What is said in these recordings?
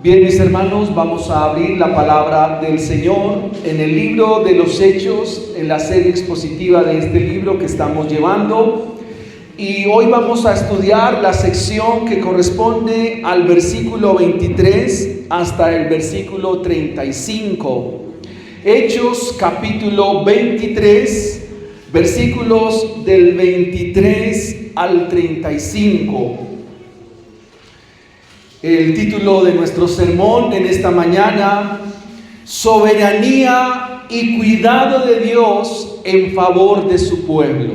Bien, mis hermanos, vamos a abrir la palabra del Señor en el libro de los Hechos, en la serie expositiva de este libro que estamos llevando. Y hoy vamos a estudiar la sección que corresponde al versículo 23 hasta el versículo 35. Hechos capítulo 23, versículos del 23 al 35. El título de nuestro sermón en esta mañana: soberanía y cuidado de Dios en favor de su pueblo.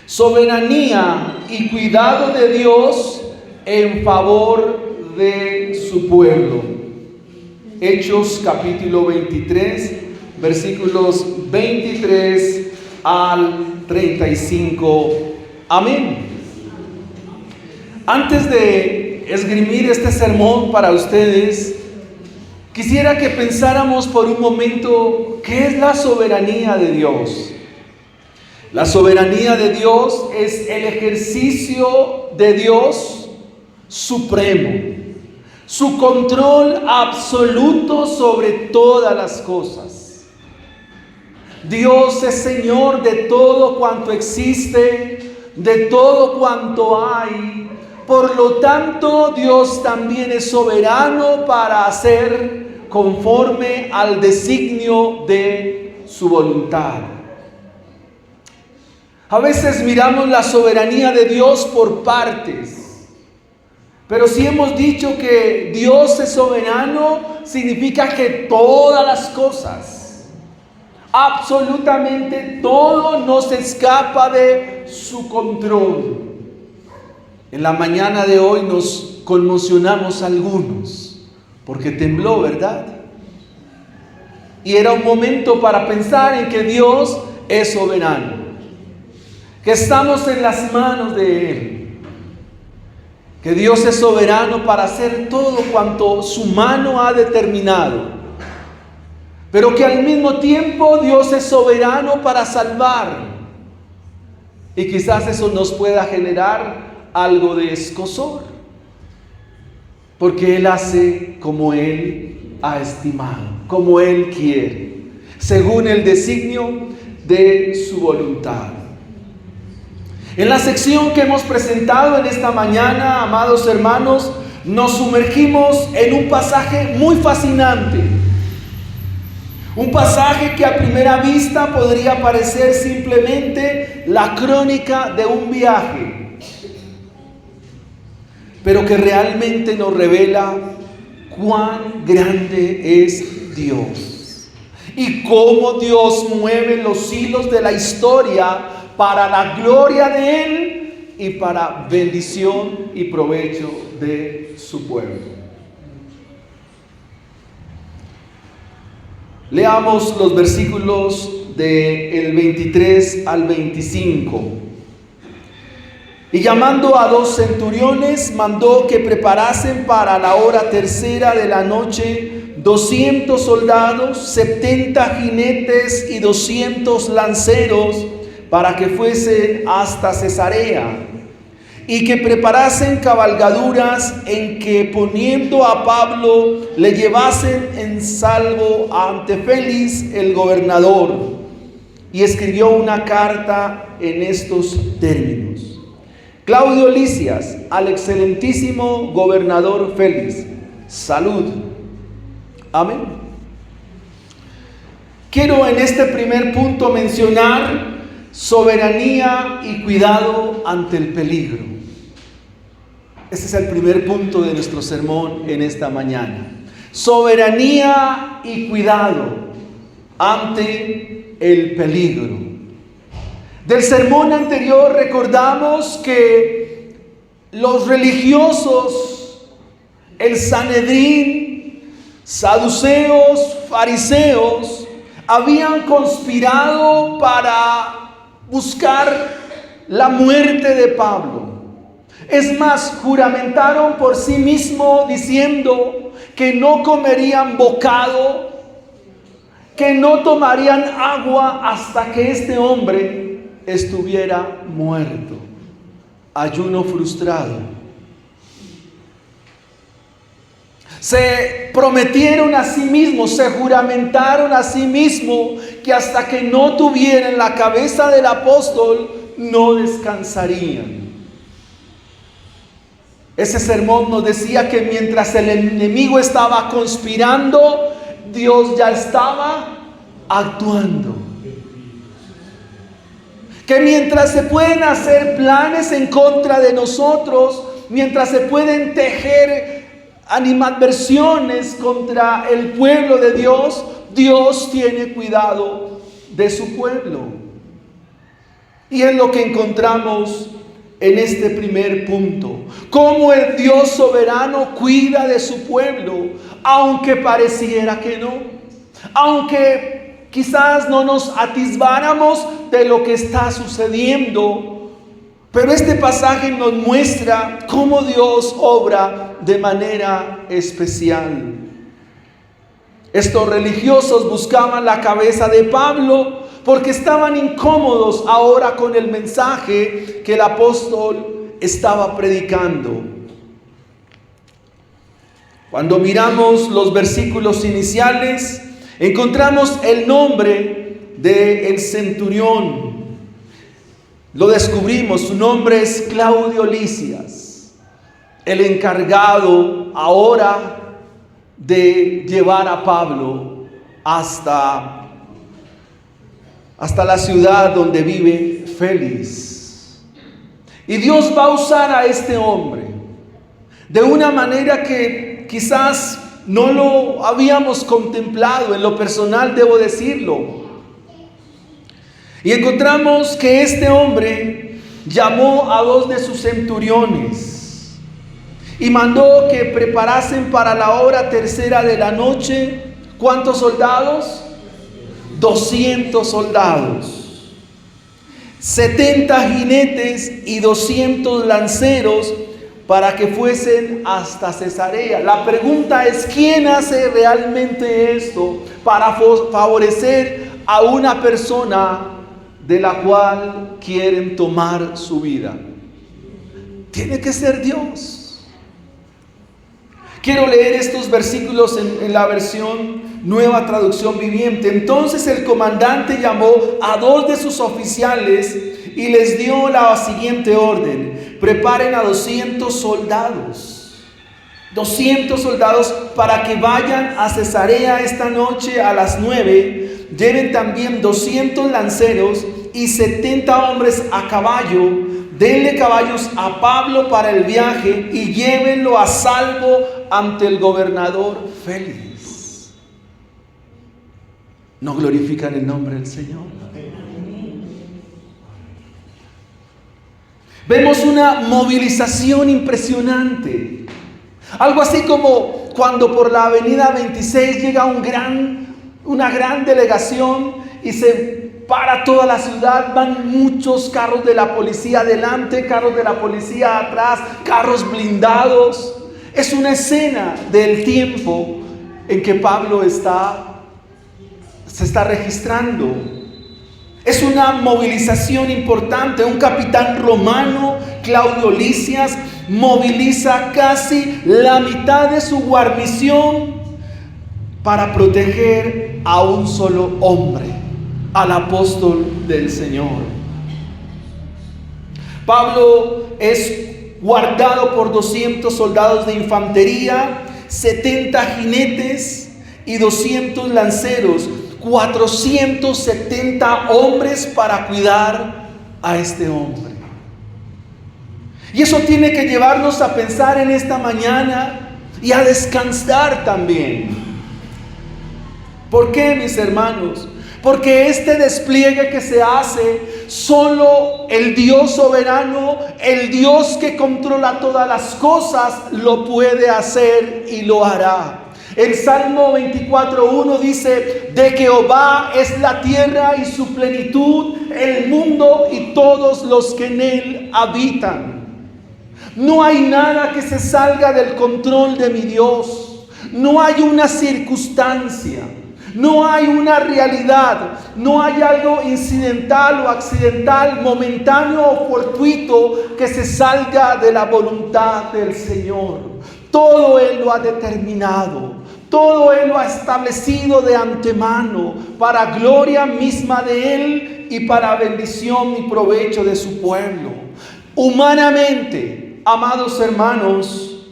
Soberanía y cuidado de Dios en favor de su pueblo. Hechos capítulo 23, versículos 23 al 35. Amén. Antes de esgrimir este sermón para ustedes, quisiera que pensáramos por un momento qué es la soberanía de Dios. La soberanía de Dios es el ejercicio de Dios supremo, su control absoluto sobre todas las cosas. Dios es Señor de todo cuanto existe, de todo cuanto hay. Por lo tanto, Dios también es soberano para hacer conforme al designio de su voluntad. A veces miramos la soberanía de Dios por partes, pero si hemos dicho que Dios es soberano, significa que todas las cosas, absolutamente todo, no se escapa de su control. En la mañana de hoy nos conmocionamos algunos, porque tembló, ¿verdad? Y era un momento para pensar en que Dios es soberano, que estamos en las manos de Él, que Dios es soberano para hacer todo cuanto su mano ha determinado, pero que al mismo tiempo Dios es soberano para salvar. Y quizás eso nos pueda generar algo de escozor, porque Él hace como Él ha estimado, como Él quiere, según el designio de su voluntad. En la sección que hemos presentado en esta mañana, amados hermanos, nos sumergimos en un pasaje muy fascinante, un pasaje que a primera vista podría parecer simplemente la crónica de un viaje, pero que realmente nos revela cuán grande es Dios y cómo Dios mueve los hilos de la historia para la gloria de Él y para bendición y provecho de su pueblo. Leamos los versículos del 23 al 25. Y llamando a 2 centuriones, mandó que preparasen para la hora tercera de la noche 200 soldados, 70 jinetes y 200 lanceros, para que fuesen hasta Cesarea, y que preparasen cabalgaduras en que, poniendo a Pablo, le llevasen en salvo ante Félix el gobernador. Y escribió una carta en estos términos: Claudio Lisias, al excelentísimo gobernador Félix, salud. Amén. Quiero en este primer punto mencionar soberanía y cuidado ante el peligro. Este es el primer punto de nuestro sermón en esta mañana. Soberanía y cuidado ante el peligro. Del sermón anterior recordamos que los religiosos, el Sanedrín, saduceos, fariseos, habían conspirado para buscar la muerte de Pablo. Es más, juramentaron por sí mismos diciendo que no comerían bocado, que no tomarían agua hasta que este hombre estuviera muerto. Ayuno frustrado. Se prometieron a sí mismos, se juramentaron a sí mismos que hasta que no tuvieran la cabeza del apóstol, no descansarían. Ese sermón nos decía que mientras el enemigo estaba conspirando, Dios ya estaba actuando. Que mientras se pueden hacer planes en contra de nosotros, mientras se pueden tejer animadversiones contra el pueblo de Dios, Dios tiene cuidado de su pueblo. Y es lo que encontramos en este primer punto. Cómo el Dios soberano cuida de su pueblo, aunque pareciera que no. Aunque quizás no nos atisbáramos de lo que está sucediendo. Pero este pasaje nos muestra cómo Dios obra de manera especial. Estos religiosos buscaban la cabeza de Pablo porque estaban incómodos ahora con el mensaje que el apóstol estaba predicando. Cuando miramos los versículos iniciales, encontramos el nombre del centurión. Lo descubrimos, su nombre es Claudio Lisias, el encargado ahora de llevar a Pablo hasta la ciudad donde vive Félix. Y Dios va a usar a este hombre de una manera que quizás no lo habíamos contemplado. En lo personal debo decirlo. Y encontramos que este hombre llamó a 2 de sus centuriones y mandó que preparasen para la hora tercera de la noche. ¿Cuántos soldados? 200 soldados, 70 jinetes y 200 lanceros para que fuesen hasta Cesarea. La pregunta es, ¿quién hace realmente esto para favorecer a una persona de la cual quieren tomar su vida? Tiene que ser Dios. Quiero leer estos versículos en la versión Nueva Traducción Viviente. Entonces el comandante llamó a 2 de sus oficiales y les dio la siguiente orden: preparen a 200 soldados. 200 soldados para que vayan a Cesarea esta noche a las 9. Lleven también 200 lanceros y 70 hombres a caballo. Denle caballos a Pablo para el viaje y llévenlo a salvo ante el gobernador Félix. ¿No glorifican el nombre del Señor? Vemos una movilización impresionante. Algo así como cuando por la avenida 26 llega una gran delegación y se para toda la ciudad. Van muchos carros de la policía adelante, carros de la policía atrás, carros blindados. Es una escena del tiempo en que Pablo se está registrando. Es una movilización importante. Un capitán romano, Claudio Lisias, moviliza casi la mitad de su guarnición para proteger a un solo hombre, al apóstol del Señor. Pablo es guardado por 200 soldados de infantería, 70 jinetes y 200 lanceros, 470 hombres para cuidar a este hombre. Y eso tiene que llevarnos a pensar en esta mañana y a descansar también. ¿Por qué, mis hermanos? Porque este despliegue que se hace, solo el Dios soberano, el Dios que controla todas las cosas, lo puede hacer y lo hará. El Salmo 24:1 dice: de Jehová es la tierra y su plenitud, el mundo y todos los que en él habitan. No hay nada que se salga del control de mi Dios. No hay una circunstancia, no hay una realidad, no hay algo incidental o accidental, momentáneo o fortuito que se salga de la voluntad del Señor. Todo Él lo ha determinado. Todo Él lo ha establecido de antemano para gloria misma de Él y para bendición y provecho de su pueblo. Humanamente, amados hermanos,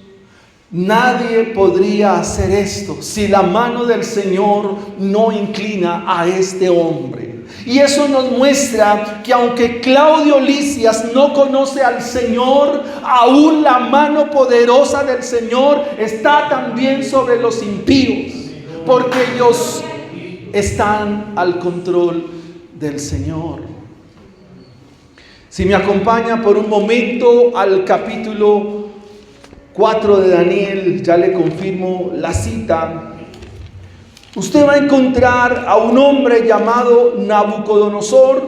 nadie podría hacer esto si la mano del Señor no inclina a este hombre. Y eso nos muestra que aunque Claudio Lisias no conoce al Señor, aún la mano poderosa del Señor está también sobre los impíos, porque ellos están al control del Señor. Si me acompaña por un momento al capítulo 4 de Daniel, ya le confirmo la cita. Usted va a encontrar a un hombre llamado Nabucodonosor,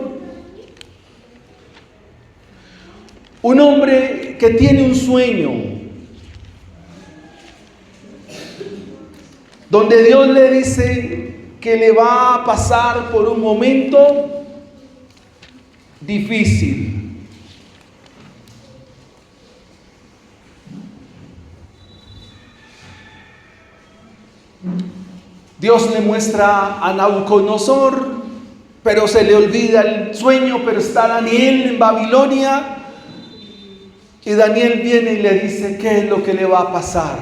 un hombre que tiene un sueño, donde Dios le dice que le va a pasar por un momento difícil. Dios le muestra a Nabucodonosor, pero se le olvida el sueño, pero está Daniel en Babilonia, y Daniel viene y le dice qué es lo que le va a pasar.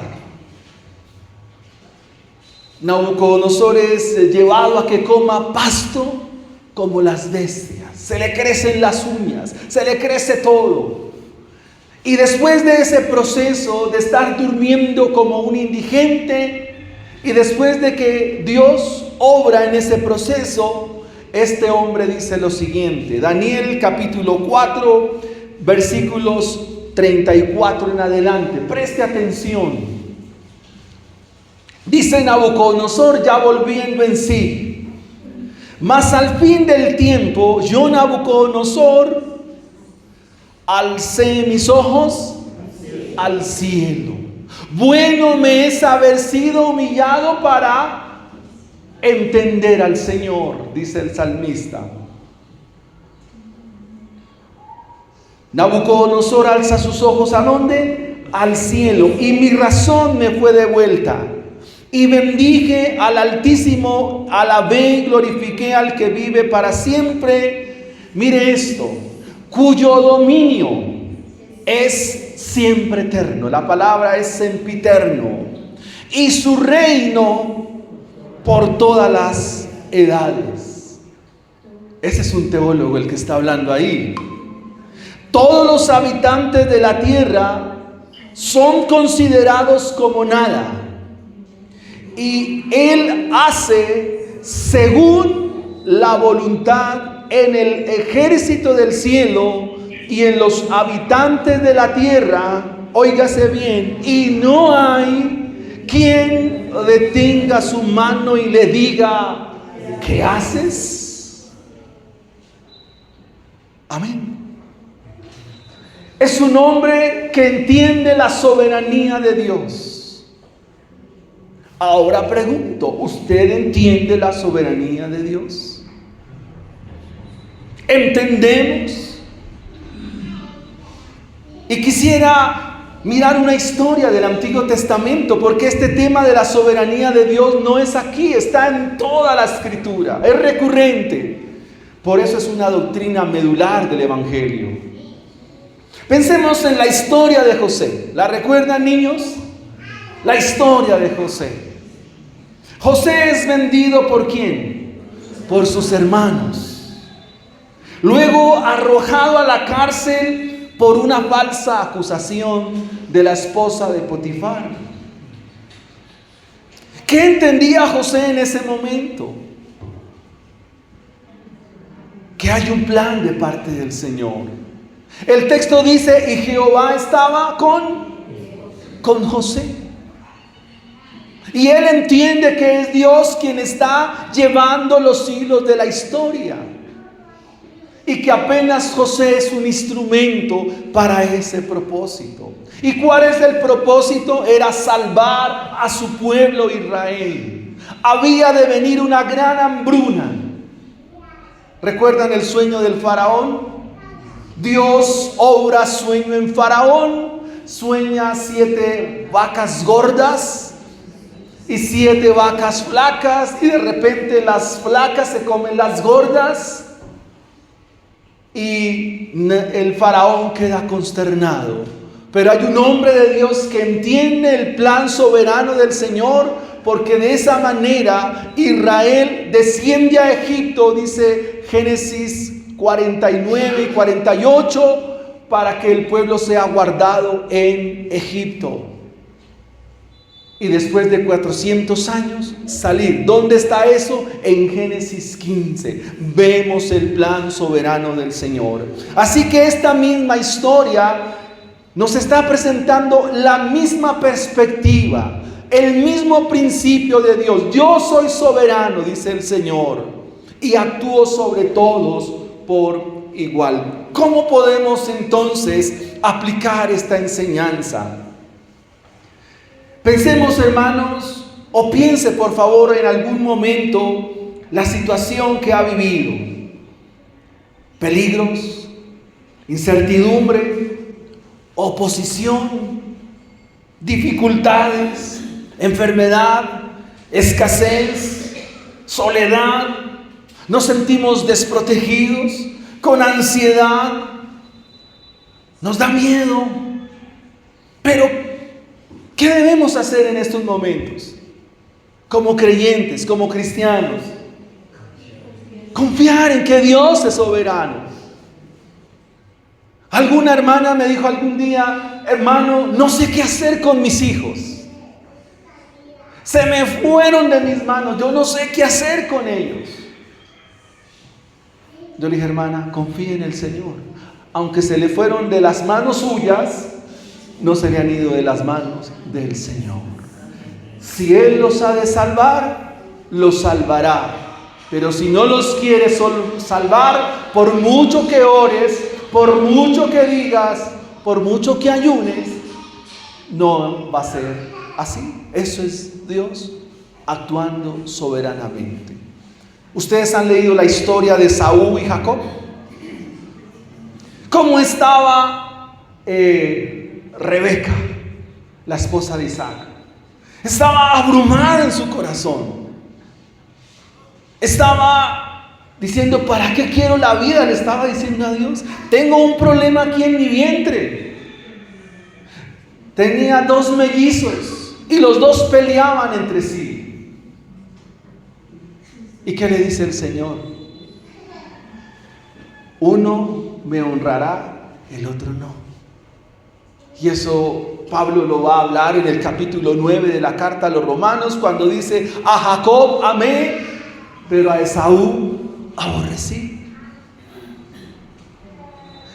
Nabucodonosor es llevado a que coma pasto como las bestias, se le crecen las uñas, se le crece todo. Y después de ese proceso de estar durmiendo como un indigente, y después de que Dios obra en ese proceso, este hombre dice lo siguiente. Daniel capítulo 4, versículos 34 en adelante. Preste atención. Dice Nabucodonosor, ya volviendo en sí: mas al fin del tiempo, yo Nabucodonosor alcé mis ojos al cielo. Bueno me es haber sido humillado para entender al Señor, dice el salmista. Nabucodonosor alza sus ojos ¿a dónde? Al cielo. Y mi razón me fue devuelta. Y bendije al Altísimo, alabé y glorifiqué al que vive para siempre. Mire esto, cuyo dominio es siempre eterno. La palabra es sempiterno. Y su reino por todas las edades. Ese es un teólogo el que está hablando ahí. Todos los habitantes de la tierra son considerados como nada. Y Él hace según la voluntad en el ejército del cielo y en los habitantes de la tierra, óigase bien, y no hay quien detenga su mano y le diga, ¿qué haces? Amén. Es un hombre que entiende la soberanía de Dios. Ahora pregunto, ¿usted entiende la soberanía de Dios? ¿Entendemos? Y quisiera mirar una historia del Antiguo Testamento, porque este tema de la soberanía de Dios no es aquí, está en toda la Escritura, es recurrente. Por eso es una doctrina medular del Evangelio. Pensemos en la historia de José. ¿La recuerdan, niños? La historia de José. José es vendido ¿por quién? Por sus hermanos. Luego arrojado a la cárcel por una falsa acusación de la esposa de Potifar. ¿Qué entendía José en ese momento? Que hay un plan de parte del Señor. El texto dice, y Jehová estaba con José. Y él entiende que es Dios quien está llevando los hilos de la historia. Y que apenas José es un instrumento para ese propósito. ¿Y cuál es el propósito? Era salvar a su pueblo Israel. Había de venir una gran hambruna. ¿Recuerdan el sueño del faraón? Dios obra sueño en faraón. sueña 7 vacas gordas y 7 vacas flacas, y de repente las flacas se comen las gordas y el faraón queda consternado. Pero hay un hombre de Dios que entiende el plan soberano del Señor, porque de esa manera Israel desciende a Egipto, dice Génesis 49 y 48, para que el pueblo sea guardado en Egipto. Y después de 400 años salir. ¿Dónde está eso? En Génesis 15. Vemos el plan soberano del Señor. Así que esta misma historia nos está presentando la misma perspectiva, el mismo principio de Dios. Yo soy soberano, dice el Señor, y actúo sobre todos por igual. ¿Cómo podemos entonces aplicar esta enseñanza? Pensemos, hermanos, o piense por favor en algún momento la situación que ha vivido. Peligros, incertidumbre, oposición, dificultades, enfermedad, escasez, soledad. Nos sentimos desprotegidos, con ansiedad, nos da miedo. Pero ¿qué debemos hacer en estos momentos? Como creyentes, como cristianos. Confiar en que Dios es soberano. Alguna hermana me dijo algún día: hermano, no sé qué hacer con mis hijos. Se me fueron de mis manos, yo no sé qué hacer con ellos. Yo le dije: hermana, confíe en el Señor. Aunque se le fueron de las manos suyas, no se le han ido de las manos del Señor. Si Él los ha de salvar, los salvará. Pero si no los quiere salvar, por mucho que ores, por mucho que digas, por mucho que ayunes, no va a ser así. Eso es Dios actuando soberanamente. ¿Ustedes han leído la historia de Esaú y Jacob? ¿Cómo estaba Rebeca, la esposa de Isaac? Estaba abrumada en su corazón. Estaba diciendo: ¿para qué quiero la vida? Le estaba diciendo a Dios: tengo un problema aquí en mi vientre. Tenía 2 mellizos y los 2 peleaban entre sí. ¿Y qué le dice el Señor? Uno me honrará, el otro no. Y eso Pablo lo va a hablar en el capítulo 9 de la carta a los Romanos, cuando dice: a Jacob amé, pero a Esaú aborrecí.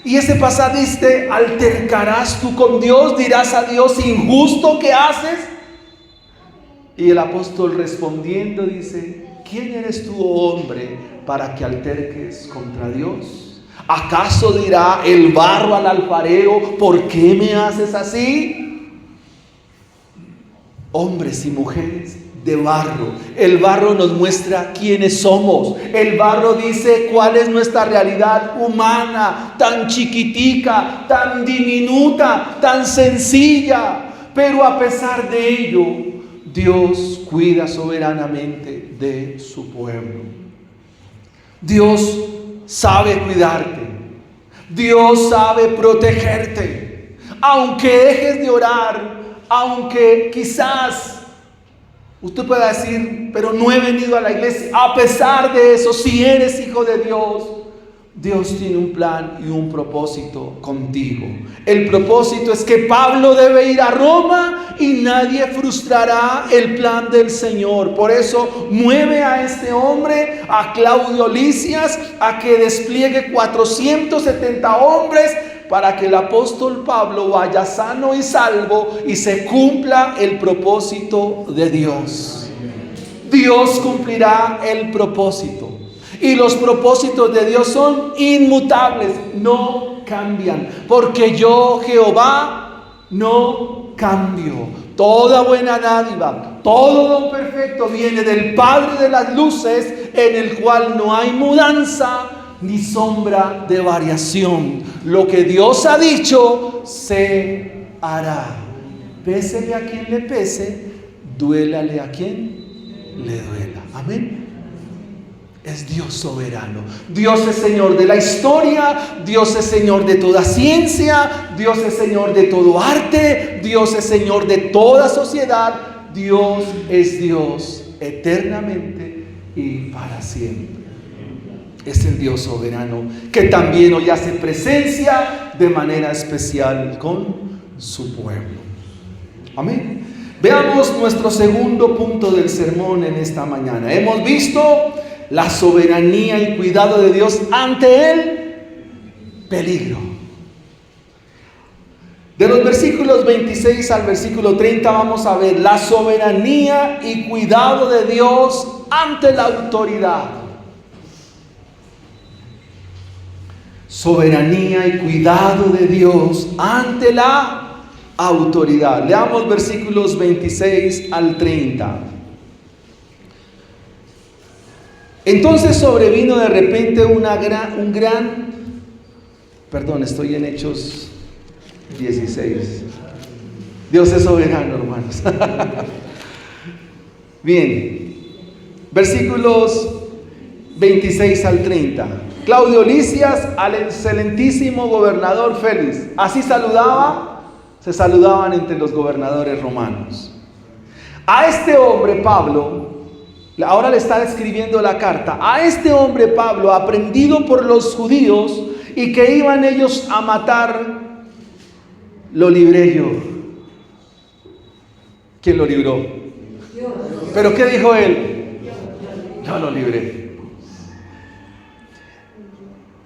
Y ese pasaje dice: altercarás tú con Dios, dirás a Dios: injusto, ¿qué haces? Y el apóstol respondiendo dice: ¿quién eres tú, oh hombre, para que alterques contra Dios? ¿Acaso dirá el barro al alfarero: ¿por qué me haces así? Hombres y mujeres de barro. El barro nos muestra quiénes somos. El barro dice cuál es nuestra realidad humana, tan chiquitica, tan diminuta, tan sencilla. Pero a pesar de ello, Dios cuida soberanamente de su pueblo. Dios sabe cuidarte. Dios sabe protegerte. Aunque dejes de orar, aunque quizás usted pueda decir: pero no he venido a la iglesia. A pesar de eso, si eres hijo de Dios, Dios tiene un plan y un propósito contigo. El propósito es que Pablo debe ir a Roma y nadie frustrará el plan del Señor. Por eso mueve a este hombre, a Claudio Lisias, a que despliegue 470 hombres para que el apóstol Pablo vaya sano y salvo y se cumpla el propósito de Dios. Dios cumplirá el propósito. Y los propósitos de Dios son inmutables, no cambian. Porque yo, Jehová, no cambio. Toda buena dádiva, todo don perfecto viene del Padre de las luces, en el cual no hay mudanza ni sombra de variación. Lo que Dios ha dicho se hará. Pésele a quien le pese, duélale a quien le duela. Amén. Es Dios soberano. Dios es Señor de la historia. Dios es Señor de toda ciencia. Dios es Señor de todo arte. Dios es Señor de toda sociedad. Dios es Dios eternamente y para siempre. Es el Dios soberano que también hoy hace presencia de manera especial con su pueblo. Amén. Veamos nuestro segundo punto del sermón en esta mañana. Hemos visto la soberanía y cuidado de Dios ante el peligro. De los versículos 26 al versículo 30 vamos a ver la soberanía y cuidado de Dios ante la autoridad. Soberanía y cuidado de Dios ante la autoridad. Leamos versículos 26 al 30. Entonces sobrevino de repente estoy en Hechos 16. Dios es soberano, hermanos. Bien, versículos 26 al 30. Claudio Lisias al excelentísimo gobernador Félix. Así se saludaban entre los gobernadores romanos. A este hombre Pablo, ahora le está escribiendo la carta, a este hombre Pablo, aprendido por los judíos y que iban ellos a matar, lo libré yo. ¿Quién lo libró? Dios. ¿Pero qué dijo él? Yo lo libré.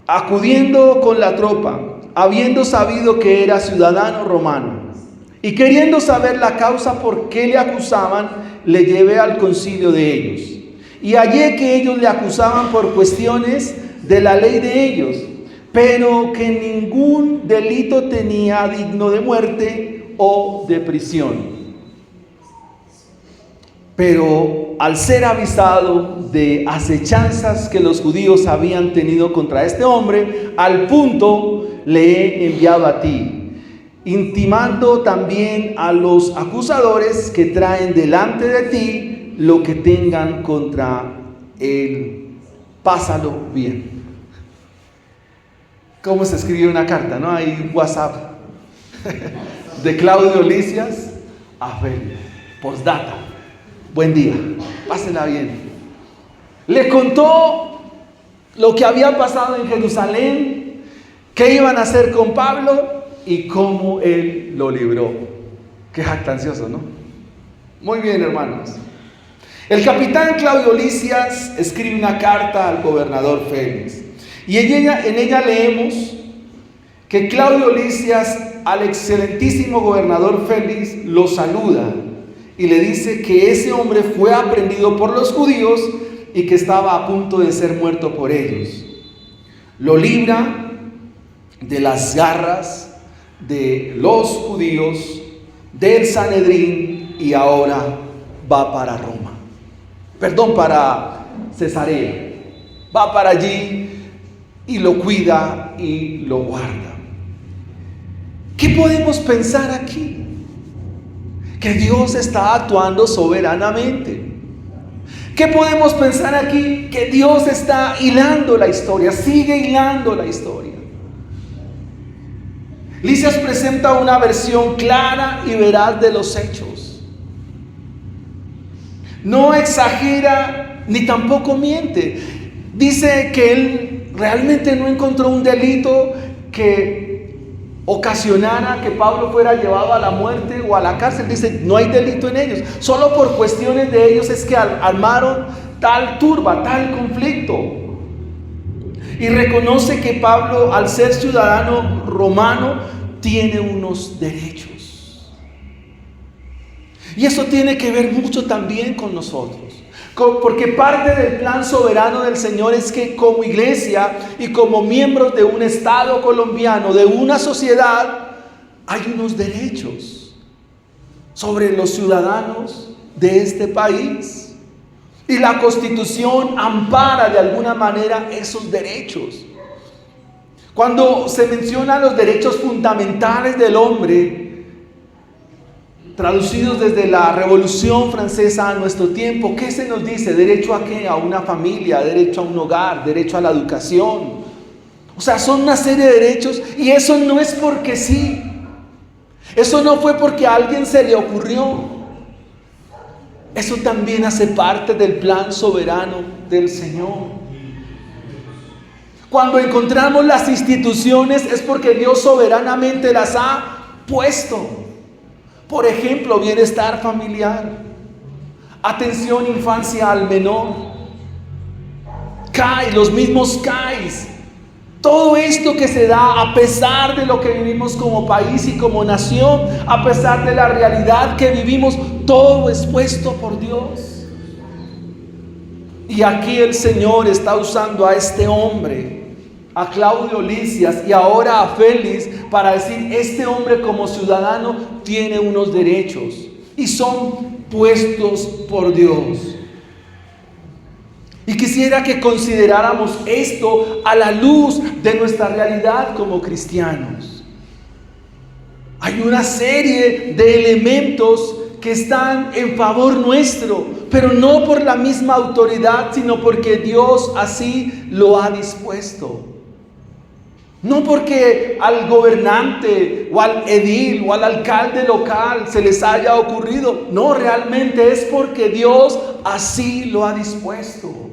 Acudiendo con la tropa, habiendo sabido que era ciudadano romano, y queriendo saber la causa por qué le acusaban, le llevé al concilio de ellos. Y hallé que ellos le acusaban por cuestiones de la ley de ellos, pero que ningún delito tenía digno de muerte o de prisión. Pero al ser avisado de acechanzas que los judíos habían tenido contra este hombre, al punto le he enviado a ti, intimando también a los acusadores que traen delante de ti lo que tengan contra él. Pásalo bien. ¿Cómo se escribe una carta? ¿No? Hay un WhatsApp de Claudio Lisias a Félix. Postdata. Buen día, pásela bien. Le contó lo que había pasado en Jerusalén, qué iban a hacer con Pablo y cómo él lo libró. Qué jactancioso, ¿no? Muy bien, hermanos. El capitán Claudio Lisias escribe una carta al gobernador Félix. Y en ella leemos que Claudio Lisias al excelentísimo gobernador Félix lo saluda y le dice que ese hombre fue aprehendido por los judíos y que estaba a punto de ser muerto por ellos. Lo libra de las garras de los judíos, del Sanedrín, y ahora va para Roma. Para Cesarea. Va para allí y lo cuida y lo guarda. ¿Qué podemos pensar aquí? Que Dios está actuando soberanamente. ¿Qué podemos pensar aquí? Que Dios está hilando la historia, sigue hilando la historia. Lisias presenta una versión clara y veraz de los hechos. No exagera ni tampoco miente. Dice que él realmente no encontró un delito que ocasionara que Pablo fuera llevado a la muerte o a la cárcel. Dice, no hay delito en ellos. Solo por cuestiones de ellos es que armaron tal turba, tal conflicto. Y reconoce que Pablo, al ser ciudadano romano, tiene unos derechos. Y eso tiene que ver mucho también con nosotros. Porque parte del plan soberano del Señor es que como iglesia y como miembros de un Estado colombiano, de una sociedad, hay unos derechos sobre los ciudadanos de este país. Y la Constitución ampara de alguna manera esos derechos. Cuando se mencionan los derechos fundamentales del hombre, traducidos desde la Revolución Francesa a nuestro tiempo, ¿qué se nos dice? ¿Derecho a qué? A una familia, derecho a un hogar, derecho a la educación. O sea, son una serie de derechos, y eso no es porque sí. Eso no fue porque a alguien se le ocurrió. Eso también hace parte del plan soberano del Señor. Cuando encontramos las instituciones es porque Dios soberanamente las ha puesto. Por ejemplo, bienestar familiar, atención infancia al menor, CAI, los mismos CAIs. Todo esto que se da a pesar de lo que vivimos como país y como nación, a pesar de la realidad que vivimos, todo es puesto por Dios. Y aquí el Señor está usando a este hombre, a Claudio Lisias y ahora a Félix, para decir, este hombre como ciudadano tiene unos derechos y son puestos por Dios. Y quisiera que consideráramos esto a la luz de nuestra realidad como cristianos. Hay una serie de elementos que están en favor nuestro, pero no por la misma autoridad, sino porque Dios así lo ha dispuesto. No porque al gobernante o al edil o al alcalde local se les haya ocurrido. No, realmente es porque Dios así lo ha dispuesto.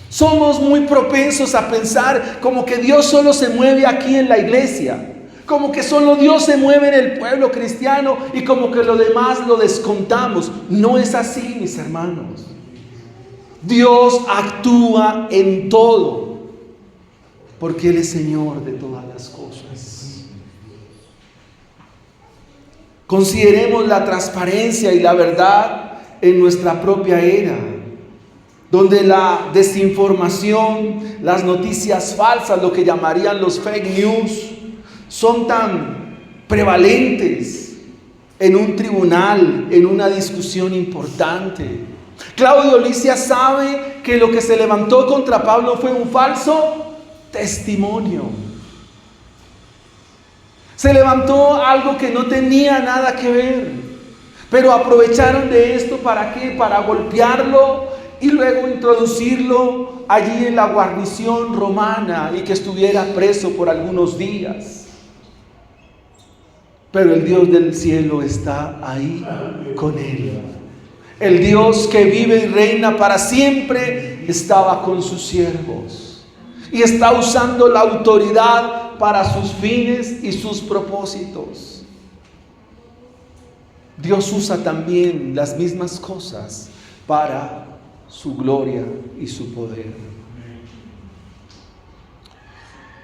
Somos muy propensos a pensar como que Dios solo se mueve aquí en la iglesia, como que solo Dios se mueve en el pueblo cristiano y como que lo demás lo descontamos. No es así, mis hermanos. Dios actúa en todo, porque Él es Señor de todas las cosas. Consideremos la transparencia y la verdad en nuestra propia era, donde la desinformación, las noticias falsas, lo que llamarían los fake news, son tan prevalentes en un tribunal, en una discusión importante. Claudio Lisias sabe que lo que se levantó contra Pablo fue un falso testimonio. Se levantó algo que no tenía nada que ver, pero aprovecharon de esto ¿para qué? Para golpearlo y luego introducirlo allí en la guarnición romana y que estuviera preso por algunos días. Pero el Dios del cielo está ahí con él. El Dios que vive y reina para siempre estaba con sus siervos y está usando la autoridad para sus fines y sus propósitos. Dios usa también las mismas cosas para su gloria y su poder.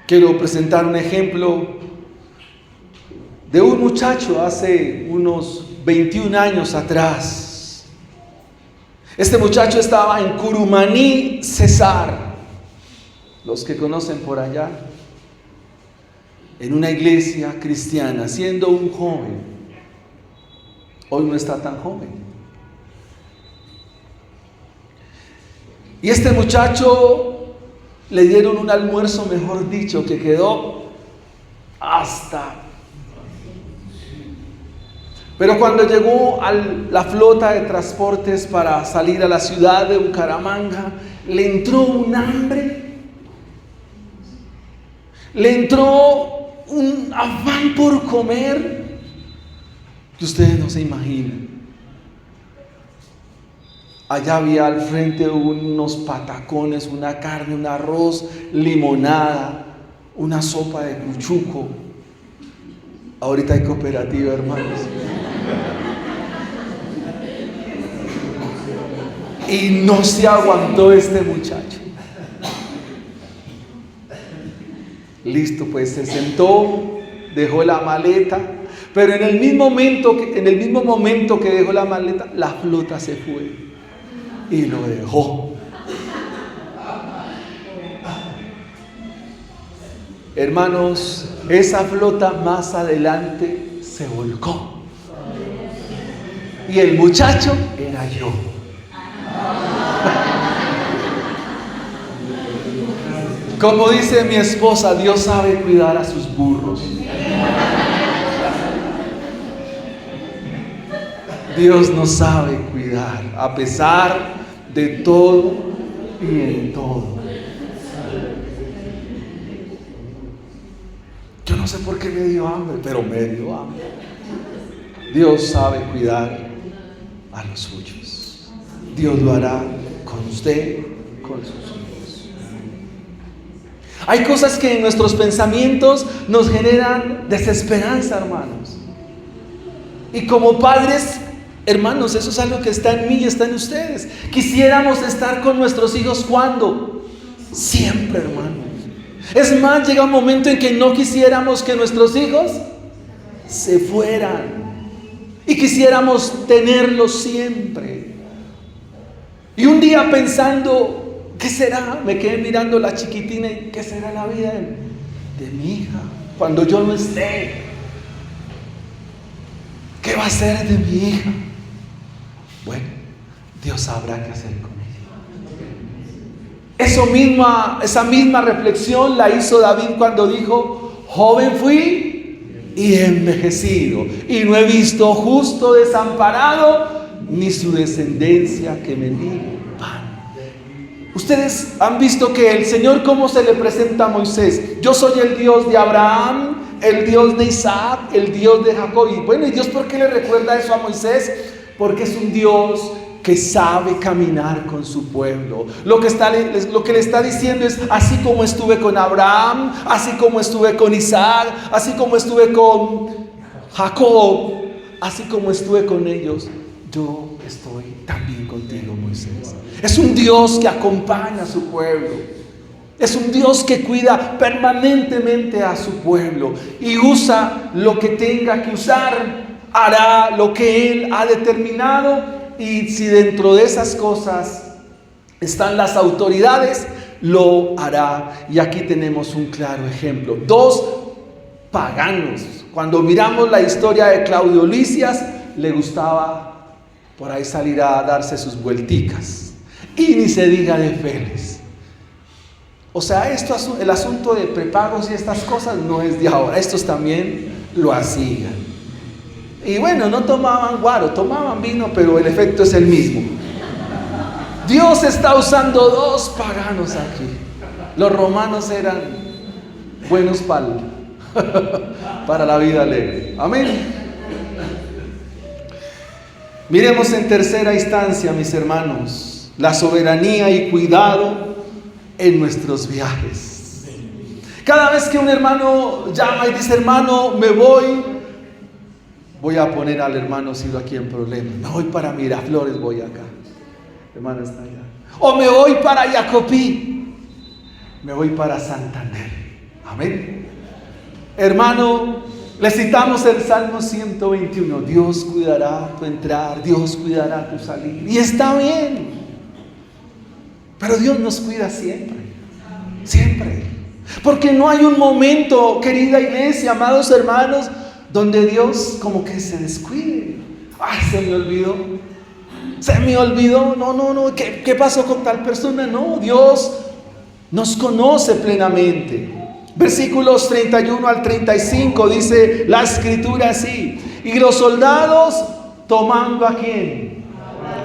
Quiero presentar un ejemplo de un muchacho hace unos 21 años atrás. Este muchacho estaba en Curumaní, Cesar, los que conocen por allá, en una iglesia cristiana, siendo un joven. Hoy no está tan joven. Y este muchacho le dieron un almuerzo, mejor dicho, que quedó hasta... Pero cuando llegó a la flota de transportes para salir a la ciudad de Bucaramanga, le entró un hambre, le entró un afán por comer que ustedes no se imaginan. Allá había al frente unos patacones, una carne, un arroz, limonada, una sopa de cuchuco. Ahorita hay cooperativa, hermanos. Y no se aguantó este muchacho. Listo, pues se sentó, dejó la maleta, pero en el mismo momento que dejó la maleta, la flota se fue y lo dejó. Hermanos, esa flota más adelante se volcó. Y el muchacho era yo. Como dice mi esposa, Dios sabe cuidar a sus burros. Dios nos sabe cuidar a pesar de todo y en todo. Yo no sé por qué me dio hambre, pero me dio hambre. Dios sabe cuidar a los suyos. Dios lo hará con usted, con sus hijos. Hay cosas que en nuestros pensamientos nos generan desesperanza, hermanos. Y como padres, hermanos, eso es algo que está en mí y está en ustedes. Quisiéramos estar con nuestros hijos, ¿cuándo? Siempre, hermanos. Es más, llega un momento en que no quisiéramos que nuestros hijos se fueran. Y quisiéramos tenerlos siempre. Y un día pensando, ¿qué será? Me quedé mirando la chiquitina y ¿qué será la vida de mi hija cuando yo no esté? ¿Qué va a ser de mi hija? Bueno, Dios sabrá qué hacer con ella. Esa misma reflexión la hizo David cuando dijo: joven fui y envejecido, y no he visto justo desamparado, ni su descendencia que mendigue pan. Ustedes han visto que el Señor, ¿cómo se le presenta a Moisés? Yo soy el Dios de Abraham, el Dios de Isaac, el Dios de Jacob. Y bueno, ¿y Dios por qué le recuerda eso a Moisés? Porque es un Dios que sabe caminar con su pueblo. Lo que le está diciendo es: así como estuve con Abraham, así como estuve con Isaac, así como estuve con Jacob, así como estuve con ellos, yo estoy también contigo, Moisés. Es un Dios que acompaña a su pueblo. Es un Dios que cuida permanentemente a su pueblo y usa lo que tenga que usar, hará lo que Él ha determinado. Y si dentro de esas cosas están las autoridades, lo hará. Y aquí tenemos un claro ejemplo. Dos paganos. Cuando miramos la historia de Claudio Lisias, le gustaba por ahí salir a darse sus vuelticas. Y ni se diga de Félix. O sea, el asunto de prepagos y estas cosas no es de ahora. Estos también lo hacían. Y bueno, no tomaban guaro, tomaban vino, pero el efecto es el mismo. Dios está usando dos paganos aquí. Los romanos eran buenos para la vida alegre. Amén. Miremos en tercera instancia, mis hermanos, la soberanía y cuidado en nuestros viajes. Cada vez que un hermano llama y dice: hermano, me voy a poner al hermano Sido aquí en problemas. Me voy para Miraflores, voy acá. Hermano está allá. O me voy para Jacopí. Me voy para Santander. Amén. Hermano, le citamos el Salmo 121. Dios cuidará tu entrar, Dios cuidará tu salir. Y está bien. Pero Dios nos cuida siempre. Siempre. Porque no hay un momento, querida iglesia, amados hermanos, donde Dios como que se descuide. Ay, se me olvidó, no, ¿qué pasó con tal persona? No, Dios nos conoce plenamente. Versículos 31 al 35 dice la escritura así: y los soldados, tomando ¿a quién?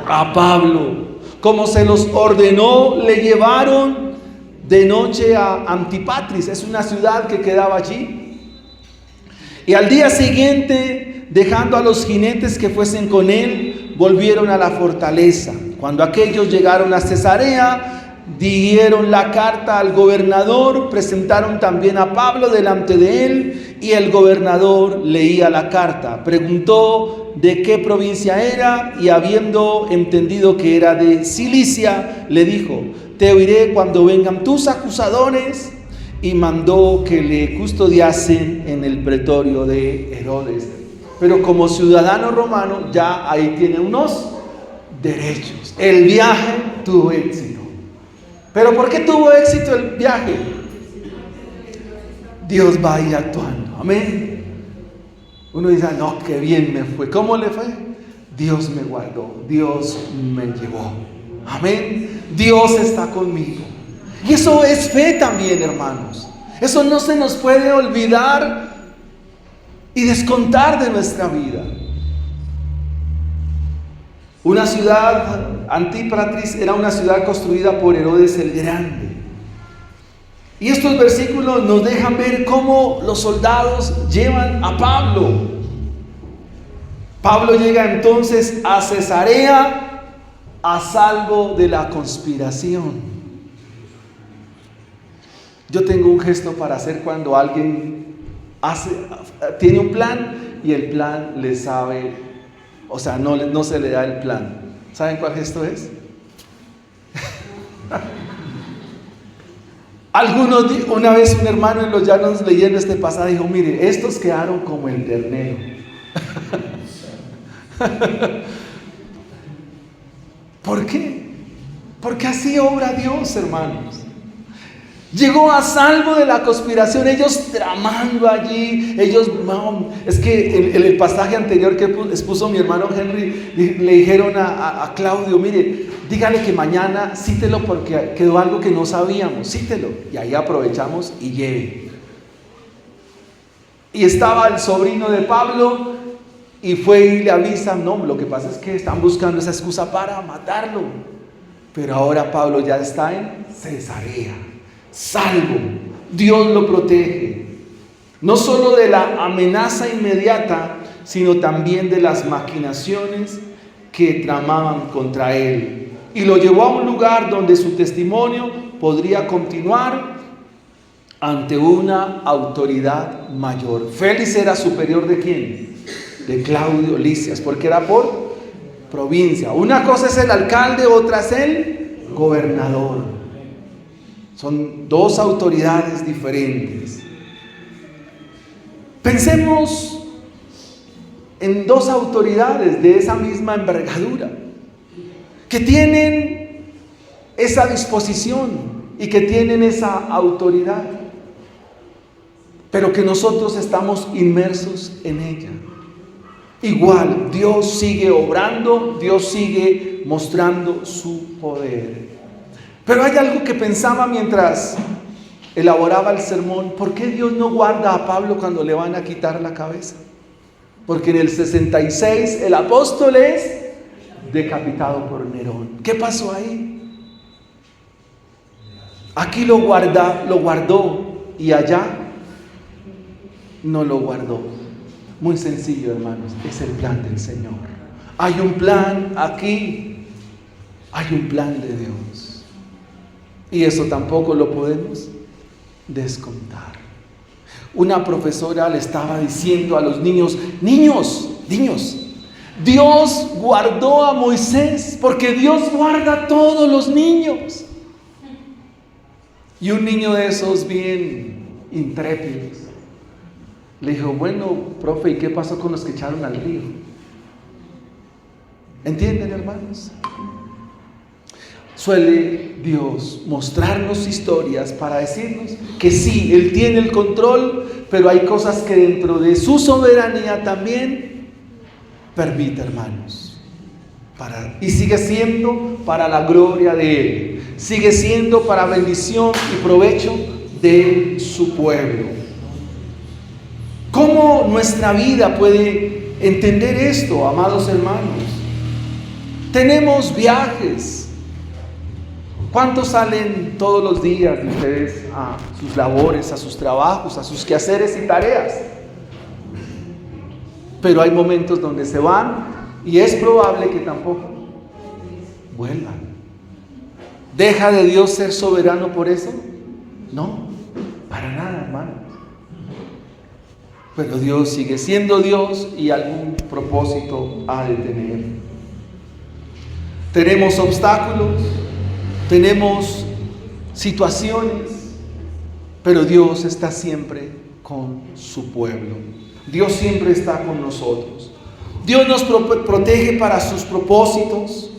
A Pablo, como se los ordenó, le llevaron de noche a Antipatris. Es una ciudad que quedaba allí. Y al día siguiente, dejando a los jinetes que fuesen con él, volvieron a la fortaleza. Cuando aquellos llegaron a Cesarea, dieron la carta al gobernador, presentaron también a Pablo delante de él, y el gobernador leía la carta. Preguntó de qué provincia era, y habiendo entendido que era de Cilicia, le dijo: te oiré cuando vengan tus acusadores. Y mandó que le custodiasen en el pretorio de Herodes. Pero como ciudadano romano, ya ahí tiene unos derechos. El viaje tuvo éxito. ¿Pero por qué tuvo éxito el viaje? Dios va a ir actuando. Amén. Uno dice: no, qué bien me fue. ¿Cómo le fue? Dios me guardó, Dios me llevó. Amén. Dios está conmigo. Y eso es fe también, hermanos. Eso no se nos puede olvidar y descontar de nuestra vida. Una ciudad, Antípatris, era una ciudad construida por Herodes el Grande. Y estos versículos nos dejan ver cómo los soldados llevan a Pablo. Pablo llega entonces a Cesarea a salvo de la conspiración. Yo tengo un gesto para hacer cuando alguien tiene un plan y el plan le sabe, o sea, no se le da el plan. ¿Saben cuál gesto es? Una vez un hermano en los llanos leyendo este pasaje dijo: mire, estos quedaron como el ternero. ¿Por qué? Porque así obra Dios, hermanos. Llegó a salvo de la conspiración, ellos tramando allí, es que en el pasaje anterior que expuso mi hermano Henry, le dijeron a Claudio: mire, dígale que mañana cítelo porque quedó algo que no sabíamos, cítelo. Y ahí aprovechamos y lleve. Y estaba el sobrino de Pablo y fue y le avisan: no, lo que pasa es que están buscando esa excusa para matarlo. Pero ahora Pablo ya está en Cesarea, salvo. Dios lo protege, no solo de la amenaza inmediata, sino también de las maquinaciones que tramaban contra él. Y lo llevó a un lugar donde su testimonio podría continuar ante una autoridad mayor. Félix era superior ¿de quién? De Claudio Lisias, porque era por provincia. Una cosa es el alcalde, otra es el gobernador. Son dos autoridades diferentes. Pensemos en dos autoridades de esa misma envergadura, que tienen esa disposición y que tienen esa autoridad, pero que nosotros estamos inmersos en ella. Igual, Dios sigue obrando, Dios sigue mostrando su poder. Pero hay algo que pensaba mientras elaboraba el sermón: ¿por qué Dios no guarda a Pablo cuando le van a quitar la cabeza? Porque en el 66 el apóstol es decapitado por Nerón. ¿Qué pasó ahí? Aquí lo guardó y allá no lo guardó. Muy sencillo, hermanos, es el plan del Señor. Hay un plan aquí, hay un plan de Dios. Y eso tampoco lo podemos descontar. Una profesora le estaba diciendo a los niños: niños, Dios guardó a Moisés porque Dios guarda a todos los niños. Y un niño de esos bien intrépidos le dijo: bueno, profe, ¿y qué pasó con los que echaron al río? ¿Entienden, hermanos? Suele Dios mostrarnos historias para decirnos que sí, Él tiene el control, pero hay cosas que dentro de su soberanía también permite, hermanos. Y sigue siendo para la gloria de Él, sigue siendo para bendición y provecho de su pueblo. ¿Cómo nuestra vida puede entender esto, amados hermanos? Tenemos viajes. ¿Cuántos salen todos los días de ustedes a sus labores, a sus trabajos, a sus quehaceres y tareas? Pero hay momentos donde se van y es probable que tampoco vuelvan. ¿Deja de Dios ser soberano por eso? No, para nada, hermanos. Pero Dios sigue siendo Dios y algún propósito ha de tener. Tenemos obstáculos, tenemos situaciones, pero Dios está siempre con su pueblo. Dios siempre está con nosotros. Dios nos protege para sus propósitos,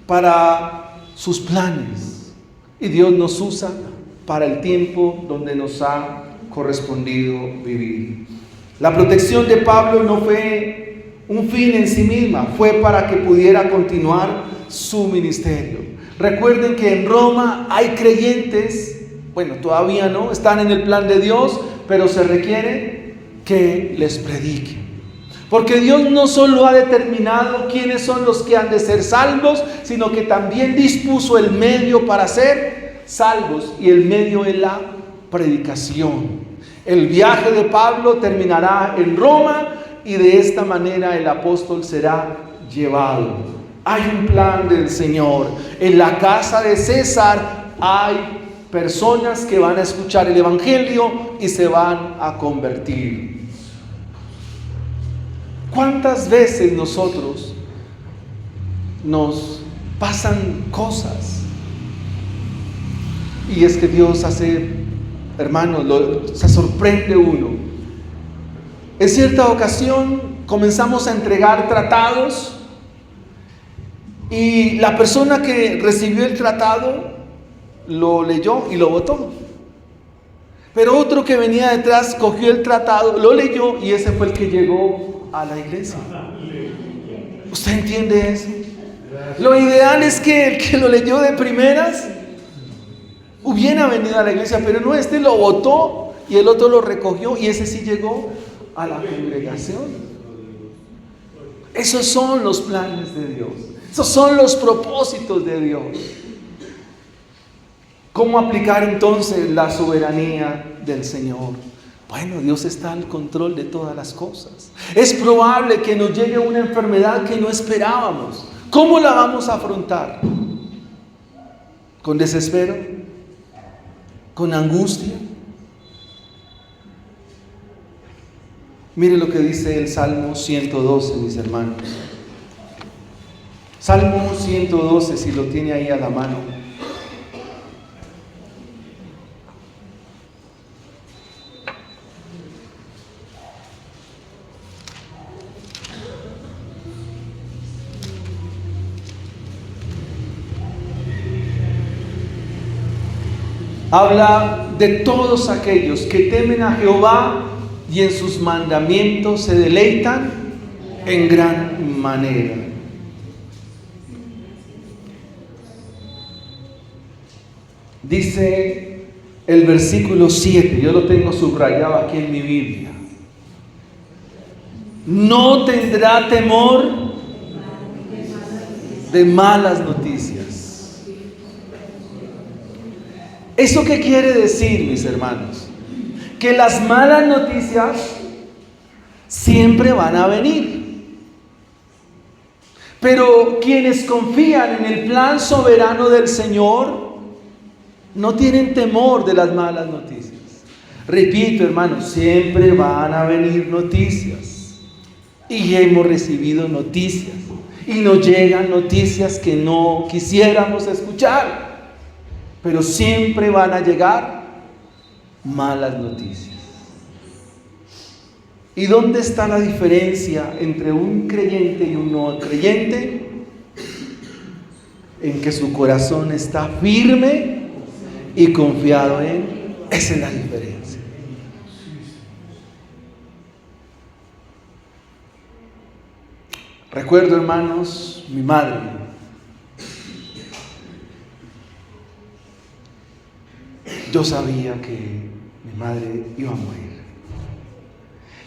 para sus planes. Y Dios nos usa para el tiempo donde nos ha correspondido vivir. La protección de Pablo no fue un fin en sí misma, fue para que pudiera continuar su ministerio. Recuerden que en Roma hay creyentes, bueno, todavía no, están en el plan de Dios, pero se requiere que les prediquen. Porque Dios no solo ha determinado quiénes son los que han de ser salvos, sino que también dispuso el medio para ser salvos, y el medio es la predicación. El viaje de Pablo terminará en Roma y de esta manera el apóstol será llevado. Hay un plan del Señor. En la casa de César hay personas que van a escuchar el evangelio y se van a convertir. ¿Cuántas veces nosotros nos pasan cosas? Y es que Dios hace, hermanos, se sorprende uno. En cierta ocasión comenzamos a entregar tratados y la persona que recibió el tratado lo leyó y lo botó. Pero otro que venía detrás cogió el tratado, lo leyó y ese fue el que llegó a la iglesia. ¿Usted entiende eso? Lo ideal es que el que lo leyó de primeras hubiera venido a la iglesia, pero no, este lo botó y el otro lo recogió y ese sí llegó a la congregación. Esos son los planes de Dios. Esos son los propósitos de Dios. ¿Cómo aplicar entonces la soberanía del Señor? Bueno, Dios está al control de todas las cosas. Es probable que nos llegue una enfermedad que no esperábamos. ¿Cómo la vamos a afrontar? ¿Con desespero? ¿Con angustia? Mire lo que dice el Salmo 112, mis hermanos. Salmo 112, si lo tiene ahí a la mano. Habla de todos aquellos que temen a Jehová y en sus mandamientos se deleitan en gran manera. Dice el versículo 7, yo lo tengo subrayado aquí en mi Biblia. No tendrá temor de malas noticias. ¿Eso qué quiere decir, mis hermanos? Que las malas noticias siempre van a venir. Pero quienes confían en el plan soberano del Señor no tienen temor de las malas noticias. Repito, hermanos, siempre van a venir noticias. Y hemos recibido noticias. Y nos llegan noticias que no quisiéramos escuchar. Pero siempre van a llegar malas noticias. ¿Y dónde está la diferencia entre un creyente y un no creyente? En que su corazón está firme y confiado en Él. Esa es la diferencia. Recuerdo, hermanos, mi madre. Yo sabía que mi madre iba a morir.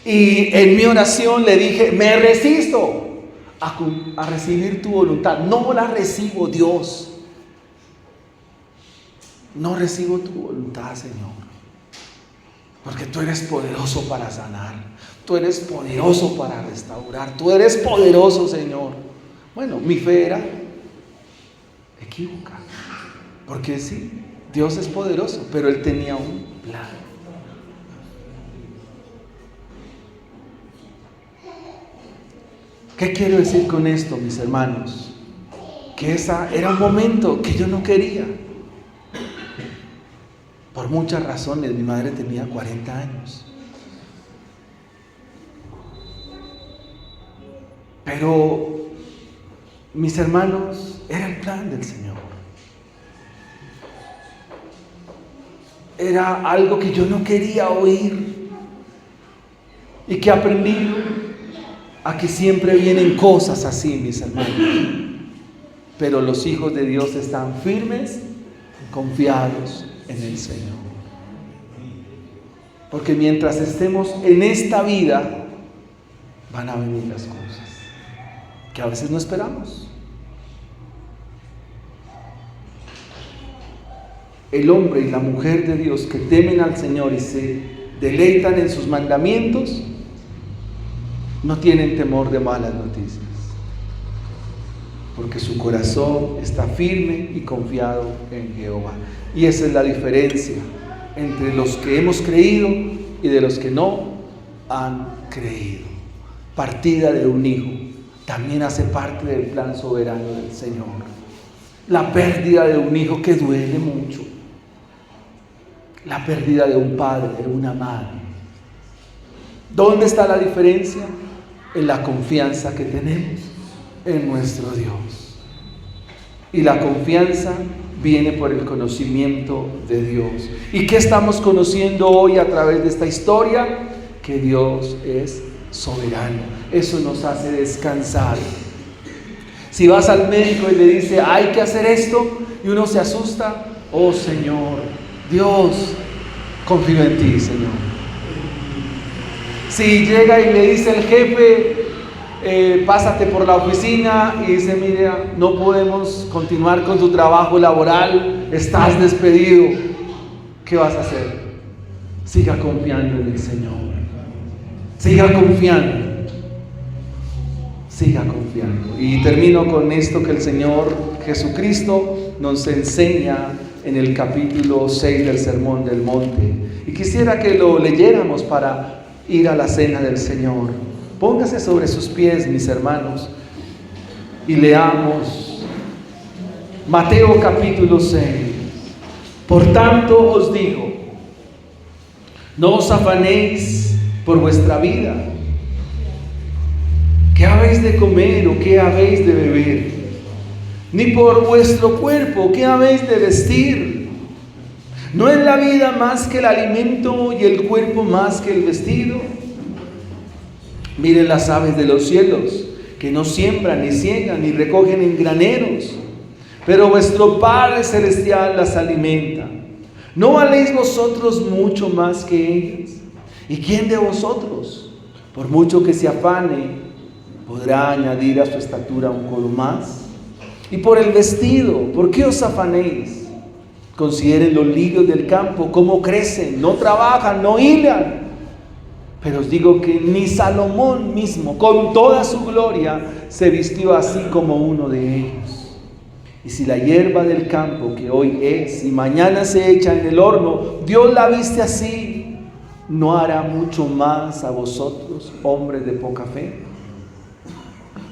Y en mi oración le dije, me resisto a recibir tu voluntad. No la recibo, Dios. No recibo tu voluntad, Señor. Porque tú eres poderoso para sanar. Tú eres poderoso para restaurar. Tú eres poderoso, Señor. Bueno, mi fe era equivocada. Porque sí, Dios es poderoso, pero Él tenía un plan. ¿Qué quiero decir con esto, mis hermanos? Que esa era un momento que yo no quería. Por muchas razones. Mi madre tenía 40 años. Pero, mis hermanos, era el plan del Señor. Era algo que yo no quería oír y que aprendí a que siempre vienen cosas así, mis hermanos. Pero los hijos de Dios están firmes, confiados en el Señor. Porque mientras estemos en esta vida, van a venir las cosas que a veces no esperamos. El hombre y la mujer de Dios que temen al Señor y se deleitan en sus mandamientos, no tienen temor de malas noticias, porque su corazón está firme y confiado en Jehová. Y esa es la diferencia entre los que hemos creído y de los que no han creído. Partida de un hijo también hace parte del plan soberano del Señor. La pérdida de un hijo que duele mucho. La pérdida de un padre, de una madre. ¿Dónde está la diferencia? En la confianza que tenemos en nuestro Dios. Y la confianza viene por el conocimiento de Dios. ¿Y qué estamos conociendo hoy a través de esta historia? Que Dios es soberano. Eso nos hace descansar. Si vas al médico y le dice, hay que hacer esto, y uno se asusta, oh Señor, Dios, confío en ti, Señor. Si llega y le dice el jefe, pásate por la oficina, y dice, mira, no podemos continuar con tu trabajo laboral, estás despedido, ¿qué vas a hacer? Siga confiando en el Señor. Siga confiando. Siga confiando. Y termino con esto que el Señor Jesucristo nos enseña en el capítulo 6 del Sermón del Monte. Y quisiera que lo leyéramos para ir a la cena del Señor. Póngase sobre sus pies, mis hermanos, y leamos Mateo capítulo 6. Por tanto os digo, no os afanéis por vuestra vida, ¿qué habéis de comer o qué habéis de beber? Ni por vuestro cuerpo, ¿qué habéis de vestir? ¿No es la vida más que el alimento y el cuerpo más que el vestido? Miren las aves de los cielos, que no siembran, ni ciegan, ni recogen en graneros, pero vuestro Padre Celestial las alimenta. ¿No valéis vosotros mucho más que ellas? ¿Y quién de vosotros, por mucho que se afane, podrá añadir a su estatura un codo más? Y por el vestido, ¿por qué os afanéis? Consideren los lirios del campo, cómo crecen, no trabajan, no hilan. Pero os digo que ni Salomón mismo, con toda su gloria, se vistió así como uno de ellos. Y si la hierba del campo, que hoy es y mañana se echa en el horno, Dios la viste así, ¿no hará mucho más a vosotros, hombres de poca fe?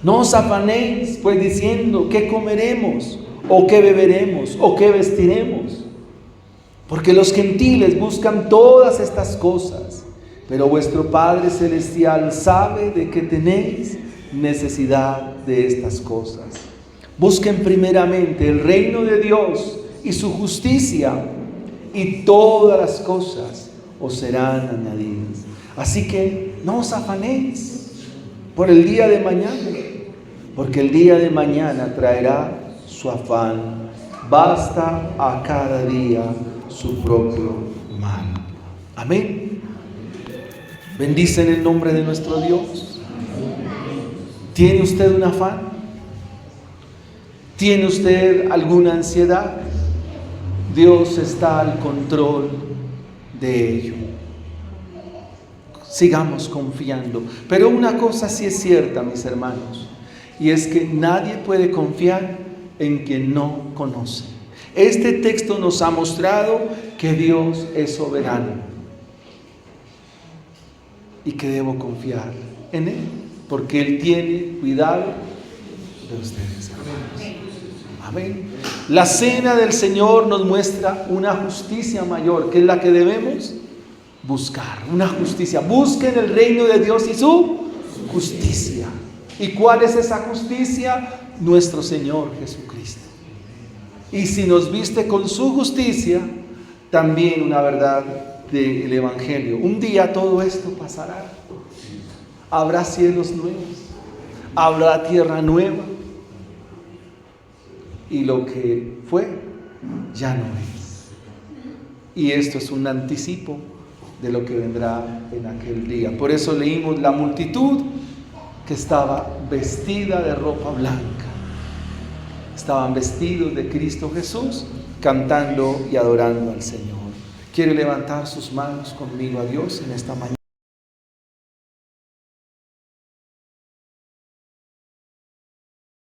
No os afanéis, pues diciendo, ¿qué comeremos? ¿O qué beberemos? ¿O qué vestiremos? Porque los gentiles buscan todas estas cosas, pero vuestro Padre Celestial sabe de que tenéis necesidad de estas cosas. Busquen primeramente el reino de Dios y su justicia, y todas las cosas os serán añadidas. Así que no os afanéis por el día de mañana, porque el día de mañana traerá su afán. Basta a cada día su propio mal. Amén. Bendicen el nombre de nuestro Dios. ¿Tiene usted un afán? ¿Tiene usted alguna ansiedad? Dios está al control de ello. Sigamos confiando. Pero una cosa sí es cierta, mis hermanos, y es que nadie puede confiar en quien no conoce. Este texto nos ha mostrado que Dios es soberano y que debo confiar en Él, porque Él tiene cuidado de ustedes, hermanos. Amén. La cena del Señor nos muestra una justicia mayor, que es la que debemos buscar. Una justicia. Busquen el reino de Dios y su justicia. ¿Y cuál es esa justicia? Nuestro Señor Jesucristo. Y si nos viste con su justicia, también una verdad del Evangelio. Un día todo esto pasará. Habrá cielos nuevos, habrá tierra nueva, y lo que fue ya no es. Y esto es un anticipo de lo que vendrá en aquel día. Por eso leímos: la multitud que estaba vestida de ropa blanca. Estaban vestidos de Cristo Jesús, cantando y adorando al Señor. ¿Quiere levantar sus manos conmigo a Dios en esta mañana?